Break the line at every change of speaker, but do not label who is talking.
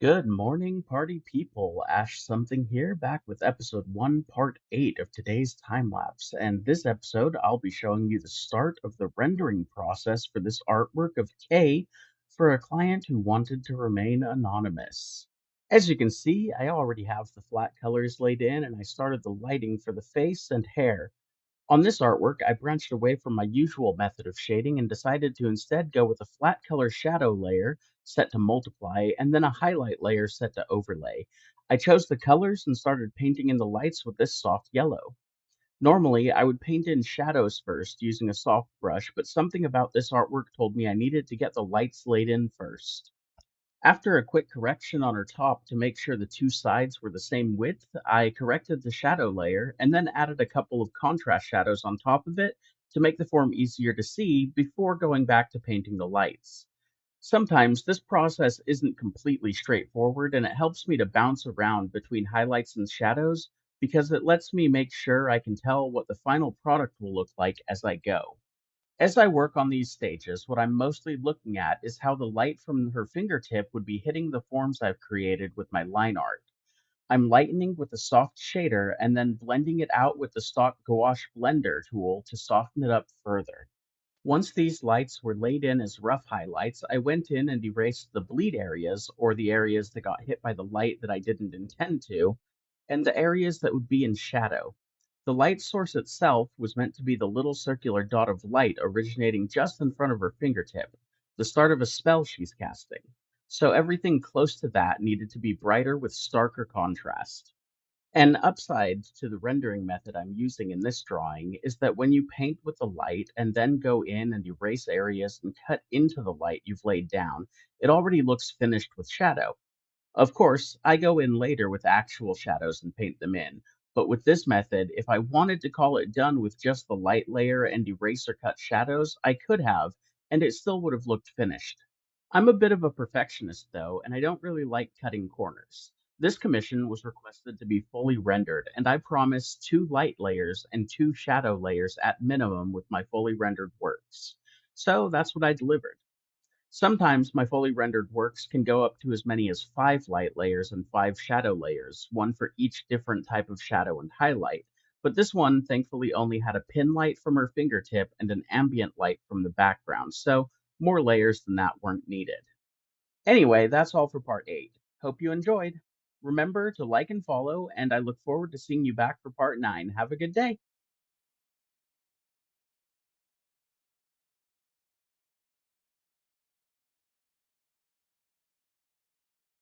Good morning, party people. Ash something here, back with episode 1, part 8 of today's time lapse. And this episode, I'll be showing you the start of the rendering process for this artwork of Kay for a client who wanted to remain anonymous. As you can see, I already have the flat colors laid in, and I started the lighting for the face and hair. On this artwork, I branched away from my usual method of shading and decided to instead go with a flat color shadow layer set to multiply and then a highlight layer set to overlay. I chose the colors and started painting in the lights with this soft yellow. Normally, I would paint in shadows first using a soft brush, but something about this artwork told me I needed to get the lights laid in first. After a quick correction on her top to make sure the two sides were the same width, I corrected the shadow layer and then added a couple of contrast shadows on top of it to make the form easier to see before going back to painting the lights. Sometimes this process isn't completely straightforward, and it helps me to bounce around between highlights and shadows because it lets me make sure I can tell what the final product will look like as I go. As I work on these stages, what I'm mostly looking at is how the light from her fingertip would be hitting the forms I've created with my line art. I'm lightening with a soft shader and then blending it out with the stock gouache blender tool to soften it up further. Once these lights were laid in as rough highlights, I went in and erased the bleed areas, or the areas that got hit by the light that I didn't intend to, and the areas that would be in shadow. The light source itself was meant to be the little circular dot of light originating just in front of her fingertip, the start of a spell she's casting. So everything close to that needed to be brighter with starker contrast. An upside to the rendering method I'm using in this drawing is that when you paint with the light and then go in and erase areas and cut into the light you've laid down, it already looks finished with shadow. Of course, I go in later with actual shadows and paint them in, but with this method, if I wanted to call it done with just the light layer and erase or cut shadows, I could have, and it still would have looked finished. I'm a bit of a perfectionist though, and I don't really like cutting corners. This commission was requested to be fully rendered, and I promised 2 light layers and 2 shadow layers at minimum with my fully rendered works. So that's what I delivered. Sometimes my fully rendered works can go up to as many as 5 light layers and 5 shadow layers, one for each different type of shadow and highlight. But this one thankfully only had a pin light from her fingertip and an ambient light from the background, so more layers than that weren't needed. Anyway, that's all for part 8. Hope you enjoyed. Remember to like and follow, and I look forward to seeing you back for part 9. Have a good day.